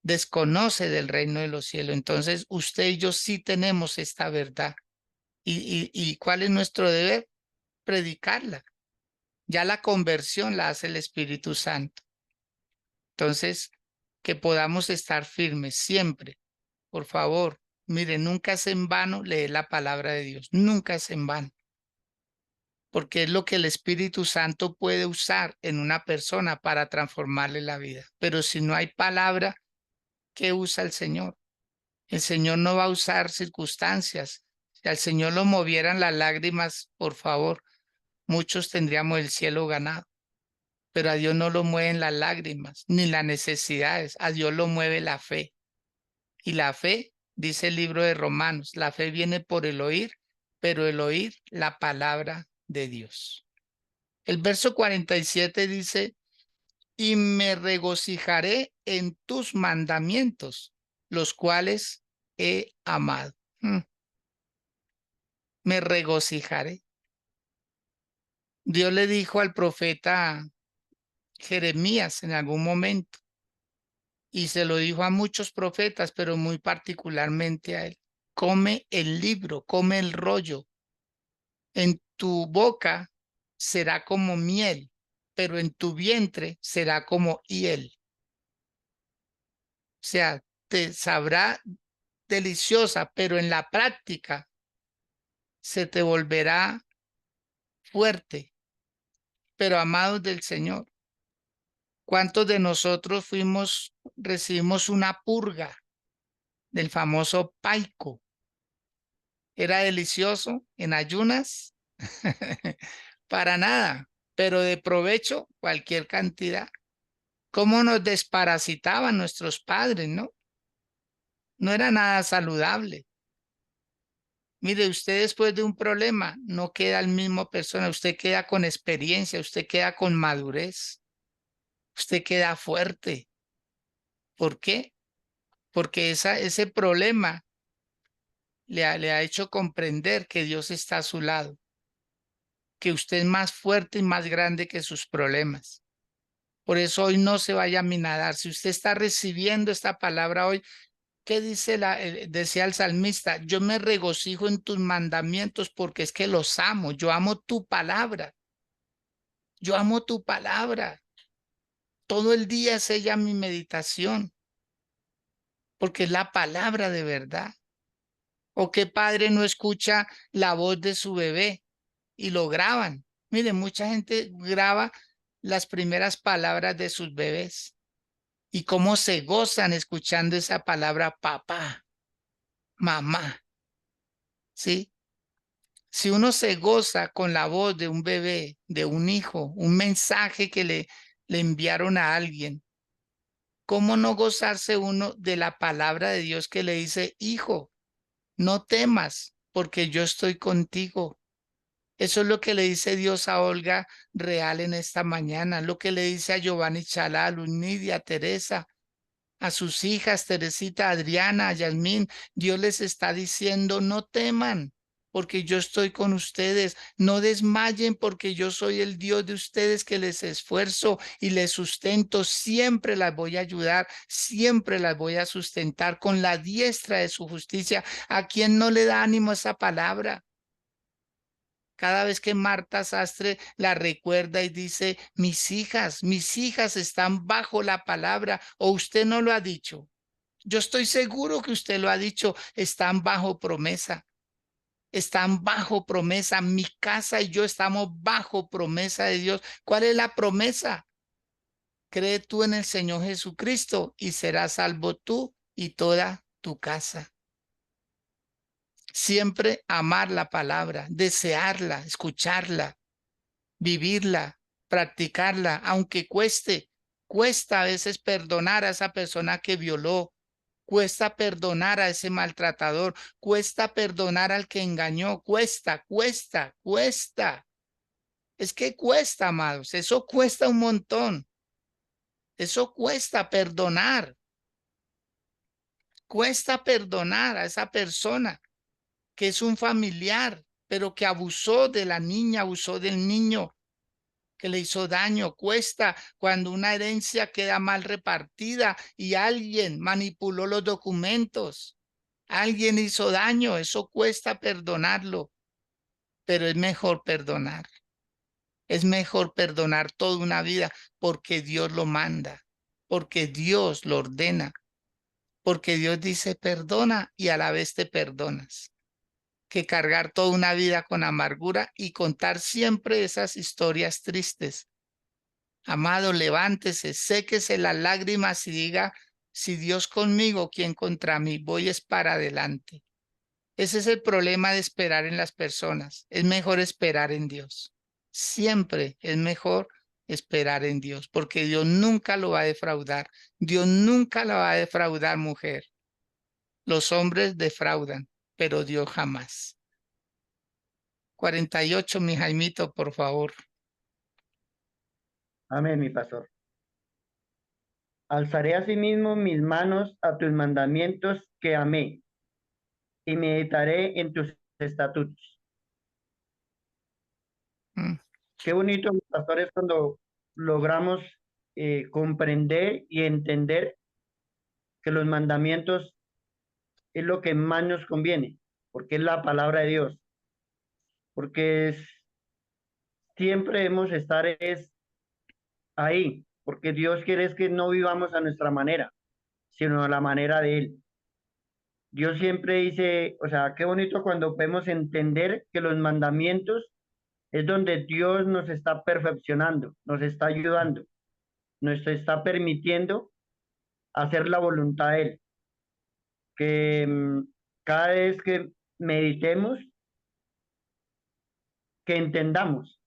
Desconoce del reino de los cielos. Entonces, usted y yo sí tenemos esta verdad. ¿Y cuál es nuestro deber? Predicarla. Ya la conversión la hace el Espíritu Santo. Entonces, que podamos estar firmes siempre. Por favor, Mire, nunca es en vano leer la palabra de Dios, nunca es en vano, porque es lo que el Espíritu Santo puede usar en una persona para transformarle la vida. Pero si no hay palabra, ¿qué usa el Señor? El Señor no va a usar circunstancias. Si al Señor lo movieran las lágrimas, por favor, muchos tendríamos el cielo ganado. Pero a Dios no lo mueven las lágrimas ni las necesidades, a Dios lo mueve la fe. Y la fe, dice el libro de Romanos, la fe viene por el oír, pero el oír la palabra de Dios. El verso 47 dice, y me regocijaré en tus mandamientos, los cuales he amado. Me regocijaré. Dios le dijo al profeta Jeremías en algún momento, y se lo dijo a muchos profetas, pero muy particularmente a él, come el libro, come el rollo. En tu boca será como miel, pero en tu vientre será como hiel. O sea, te sabrá deliciosa, pero en la práctica se te volverá fuerte, pero amados del Señor. ¿Cuántos de nosotros recibimos una purga del famoso paico? ¿Era delicioso en ayunas? Para nada, pero de provecho cualquier cantidad. ¿Cómo nos desparasitaban nuestros padres, no? No era nada saludable. Mire, usted después de un problema no queda el mismo persona, usted queda con experiencia, usted queda con madurez, usted queda fuerte. ¿Por qué? Porque ese problema le ha hecho comprender que Dios está a su lado, que usted es más fuerte y más grande que sus problemas. Por eso hoy no se vaya a minadar. Si usted está recibiendo esta palabra hoy, ¿qué dice decía el salmista? Yo me regocijo en tus mandamientos porque es que los amo. Yo amo tu palabra. Yo amo tu palabra. Todo el día es ella mi meditación, porque es la palabra de verdad. ¿O qué padre no escucha la voz de su bebé y lo graban? Mire, mucha gente graba las primeras palabras de sus bebés y cómo se gozan escuchando esa palabra papá, mamá, ¿sí? Si uno se goza con la voz de un bebé, de un hijo, un mensaje que le enviaron a alguien, ¿cómo no gozarse uno de la palabra de Dios que le dice, hijo, no temas, porque yo estoy contigo? Eso es lo que le dice Dios a Olga Real en esta mañana, lo que le dice a Giovanni Chalá, a Luz Nidia, a Teresa, a sus hijas, Teresita, Adriana, a Yasmín. Dios les está diciendo, no teman, porque yo estoy con ustedes. No desmayen, porque yo soy el Dios de ustedes que les esfuerzo y les sustento. Siempre las voy a ayudar, siempre las voy a sustentar con la diestra de su justicia. ¿A quién no le da ánimo esa palabra? Cada vez que Marta Sastre la recuerda y dice, mis hijas están bajo la palabra, o usted no lo ha dicho. Yo estoy seguro que usted lo ha dicho, están bajo promesa. Están bajo promesa. Mi casa y yo estamos bajo promesa de Dios. ¿Cuál es la promesa? Cree tú en el Señor Jesucristo y serás salvo tú y toda tu casa. Siempre amar la palabra, desearla, escucharla, vivirla, practicarla, aunque cueste. Cuesta a veces perdonar a esa persona que violó, cuesta perdonar a ese maltratador, cuesta perdonar al que engañó, cuesta. Es que cuesta, amados, eso cuesta un montón. Eso cuesta perdonar a esa persona que es un familiar, pero que abusó de la niña, abusó del niño, que le hizo daño. Cuesta cuando una herencia queda mal repartida y alguien manipuló los documentos. Alguien hizo daño, eso cuesta perdonarlo, pero es mejor perdonar. Es mejor perdonar toda una vida porque Dios lo manda, porque Dios lo ordena, porque Dios dice perdona y a la vez te perdonas, que cargar toda una vida con amargura y contar siempre esas historias tristes. Amado, levántese, séquese las lágrimas y diga, si Dios conmigo, ¿quién contra mí? Voy es para adelante. Ese es el problema de esperar en las personas. Es mejor esperar en Dios. Siempre es mejor esperar en Dios, porque Dios nunca lo va a defraudar. Dios nunca la va a defraudar, mujer. Los hombres defraudan, pero Dios jamás. 48, mi Jaimito, por favor. Amén, mi pastor. Alzaré asimismo mis manos a tus mandamientos que amé y meditaré en tus estatutos. Mm. Qué bonito, mis pastores, cuando logramos comprender y entender que los mandamientos es lo que más nos conviene, porque es la palabra de Dios, porque siempre debemos estar ahí, porque Dios quiere es que no vivamos a nuestra manera, sino a la manera de Él. Dios siempre dice, o sea, qué bonito cuando podemos entender que los mandamientos es donde Dios nos está perfeccionando, nos está ayudando, nos está permitiendo hacer la voluntad de Él. Que cada vez que meditemos, que entendamos,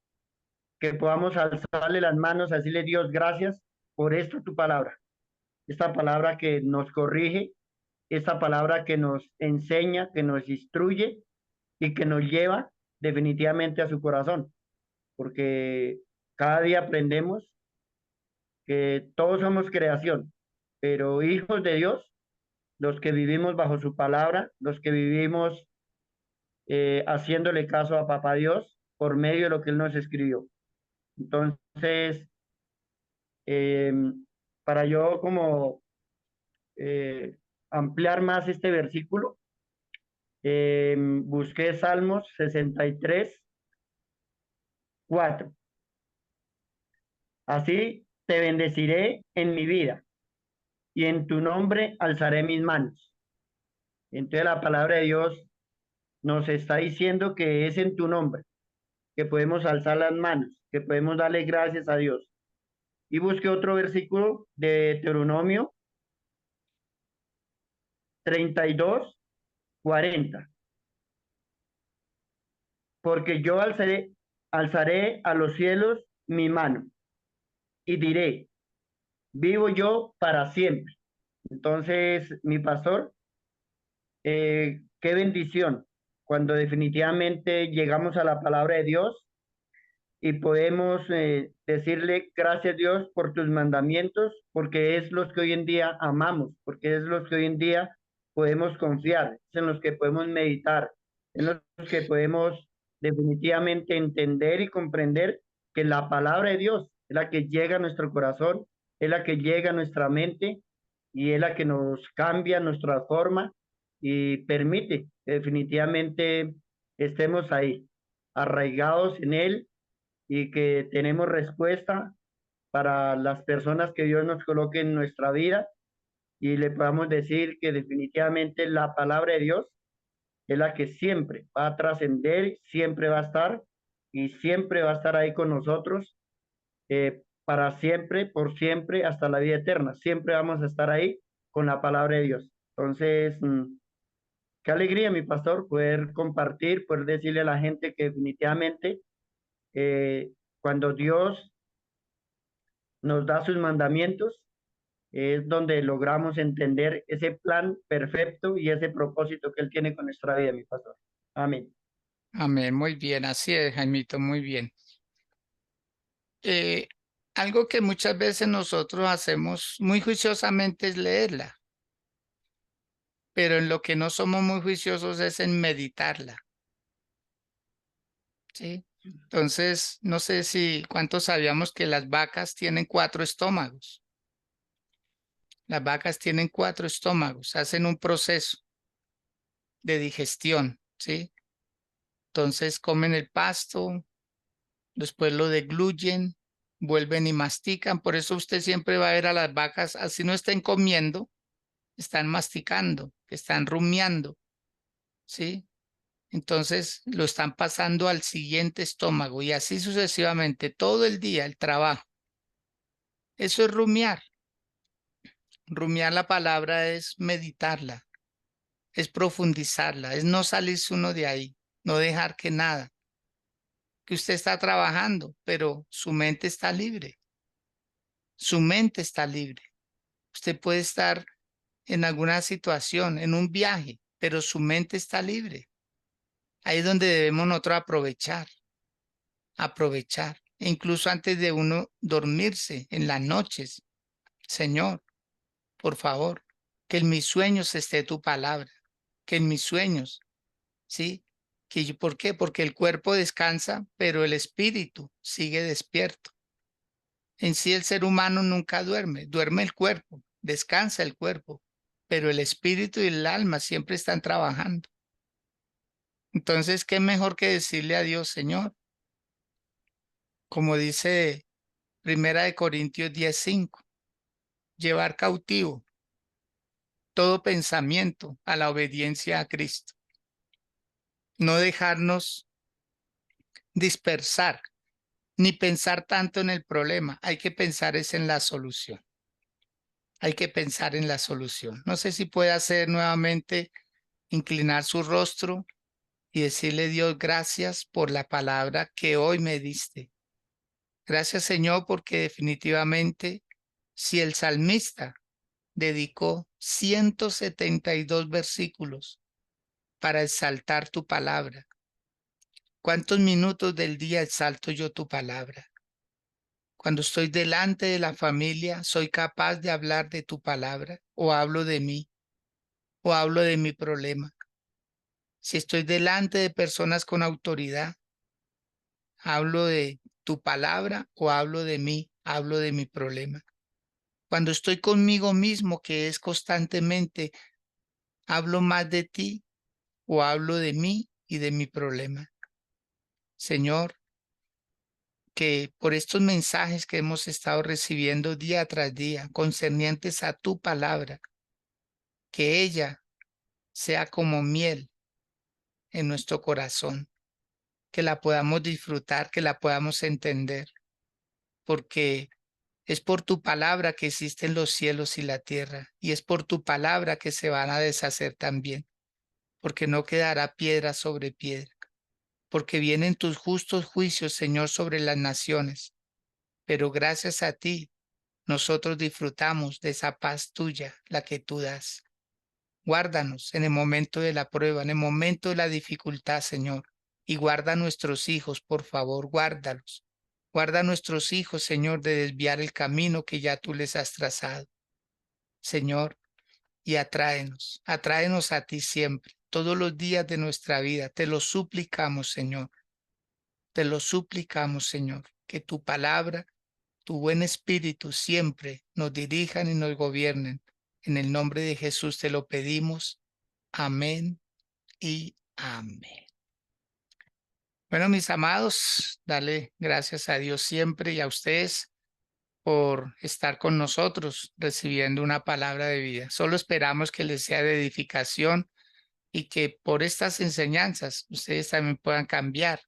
que podamos alzarle las manos, a decirle Dios, gracias por esto tu palabra. Esta palabra que nos corrige, esta palabra que nos enseña, que nos instruye y que nos lleva definitivamente a su corazón. Porque cada día aprendemos que todos somos creación, pero hijos de Dios, los que vivimos bajo su palabra, los que vivimos haciéndole caso a Papá Dios por medio de lo que Él nos escribió. Entonces, eh, para yo como ampliar más este versículo, busqué Salmos 63, 4. Así te bendeciré en mi vida y en tu nombre alzaré mis manos. Entonces la palabra de Dios nos está diciendo que es en tu nombre que podemos alzar las manos, que podemos darle gracias a Dios. Y busqué otro versículo de Deuteronomio 32, 40. Porque yo alzaré a los cielos mi mano y diré, vivo yo para siempre. Entonces, mi pastor, qué bendición cuando definitivamente llegamos a la palabra de Dios y podemos decirle gracias Dios por tus mandamientos, porque es los que hoy en día amamos, porque es los que hoy en día podemos confiar, es en los que podemos meditar, en los que podemos definitivamente entender y comprender que la palabra de Dios es la que llega a nuestro corazón, es la que llega a nuestra mente y es la que nos cambia nuestra forma y permite que definitivamente estemos ahí, arraigados en Él y que tenemos respuesta para las personas que Dios nos coloque en nuestra vida y le podamos decir que definitivamente la palabra de Dios es la que siempre va a trascender, siempre va a estar y siempre va a estar ahí con nosotros para siempre, por siempre, hasta la vida eterna. Siempre vamos a estar ahí con la palabra de Dios. Entonces, qué alegría, mi pastor, poder compartir, poder decirle a la gente que definitivamente cuando Dios nos da sus mandamientos, es donde logramos entender ese plan perfecto y ese propósito que Él tiene con nuestra vida, mi pastor. Amén. Amén, muy bien, así es, Jaimito, muy bien. Eh, Algo que muchas veces nosotros hacemos muy juiciosamente es leerla, pero en lo que no somos muy juiciosos es en meditarla, ¿sí? Entonces, no sé si cuántos sabíamos que las vacas tienen 4 estómagos. Las vacas tienen 4 estómagos, hacen un proceso de digestión, ¿sí? Entonces comen el pasto, después lo degluyen, vuelven y mastican. Por eso usted siempre va a ver a las vacas, así no estén comiendo, están masticando, que están rumiando, ¿sí? Entonces lo están pasando al siguiente estómago y así sucesivamente todo el día el trabajo. Eso es rumiar. Rumiar la palabra es meditarla, es profundizarla, es no salirse uno de ahí, no dejar que nada, que usted está trabajando, pero su mente está libre, su mente está libre. Usted puede estar en alguna situación, en un viaje, pero su mente está libre. Ahí es donde debemos nosotros aprovechar, e incluso antes de uno dormirse en las noches. Señor, por favor, que en mis sueños esté tu palabra, que en mis sueños, ¿sí? ¿Por qué? Porque el cuerpo descansa, pero el espíritu sigue despierto. En sí el ser humano nunca duerme, duerme el cuerpo, descansa el cuerpo, pero el espíritu y el alma siempre están trabajando. Entonces, ¿qué mejor que decirle a Dios, Señor? Como dice Primera de Corintios 10:5, llevar cautivo todo pensamiento a la obediencia a Cristo. No dejarnos dispersar ni pensar tanto en el problema. Hay que pensar es en la solución. Hay que pensar en la solución. No sé si puede hacer nuevamente, inclinar su rostro y decirle, Dios, gracias por la palabra que hoy me diste. Gracias, Señor, porque definitivamente si el salmista dedicó 172 versículos para exaltar tu palabra, ¿cuántos minutos del día exalto yo tu palabra? Cuando estoy delante de la familia, ¿soy capaz de hablar de tu palabra o hablo de mí o hablo de mi problema? Si estoy delante de personas con autoridad, ¿hablo de tu palabra o hablo de mí, hablo de mi problema? Cuando estoy conmigo mismo, que es constantemente, ¿hablo más de ti o hablo de mí y de mi problema? Señor, que por estos mensajes que hemos estado recibiendo día tras día, concernientes a tu palabra, que ella sea como miel en nuestro corazón, que la podamos disfrutar, que la podamos entender, porque es por tu palabra que existen los cielos y la tierra, y es por tu palabra que se van a deshacer también, porque no quedará piedra sobre piedra, porque vienen tus justos juicios, Señor, sobre las naciones, pero gracias a ti nosotros disfrutamos de esa paz tuya, la que tú das. Guárdanos en el momento de la prueba, en el momento de la dificultad, Señor. Y guarda a nuestros hijos, por favor, guárdalos. Guarda a nuestros hijos, Señor, de desviar el camino que ya tú les has trazado. Señor, y atráenos a ti siempre, todos los días de nuestra vida. Te lo suplicamos, Señor. Te lo suplicamos, Señor, que tu palabra, tu buen espíritu siempre nos dirijan y nos gobiernen. En el nombre de Jesús te lo pedimos. Amén y amén. Bueno, mis amados, dale gracias a Dios siempre y a ustedes por estar con nosotros recibiendo una palabra de vida. Solo esperamos que les sea de edificación y que por estas enseñanzas ustedes también puedan cambiar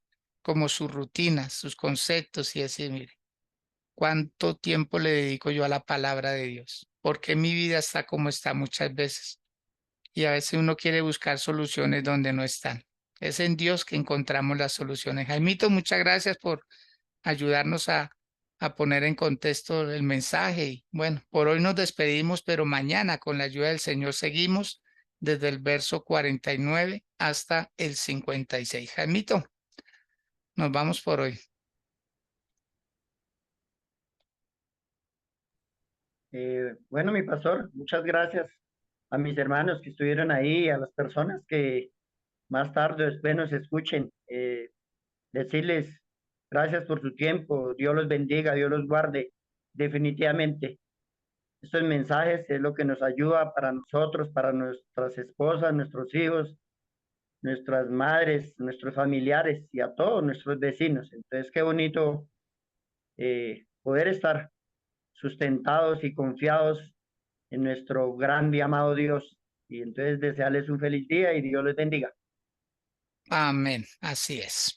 como sus rutinas, sus conceptos y decir, mire, ¿cuánto tiempo le dedico yo a la palabra de Dios? ¿Por qué mi vida está como está muchas veces? Y a veces uno quiere buscar soluciones donde no están. Es en Dios que encontramos las soluciones. Jaimito, muchas gracias por ayudarnos a poner en contexto el mensaje. Y bueno, por hoy nos despedimos, pero mañana con la ayuda del Señor seguimos desde el verso 49 hasta el 56. Jaimito, nos vamos por hoy. Bueno, mi pastor, muchas gracias a mis hermanos que estuvieron ahí, a las personas que más tarde o después nos escuchen. Decirles gracias por su tiempo, Dios los bendiga, Dios los guarde. Definitivamente, estos mensajes es lo que nos ayuda para nosotros, para nuestras esposas, nuestros hijos, nuestras madres, nuestros familiares y a todos nuestros vecinos. Entonces, qué bonito poder estar sustentados y confiados en nuestro grande y amado Dios. Y entonces desearles un feliz día y Dios les bendiga. Amén. Así es.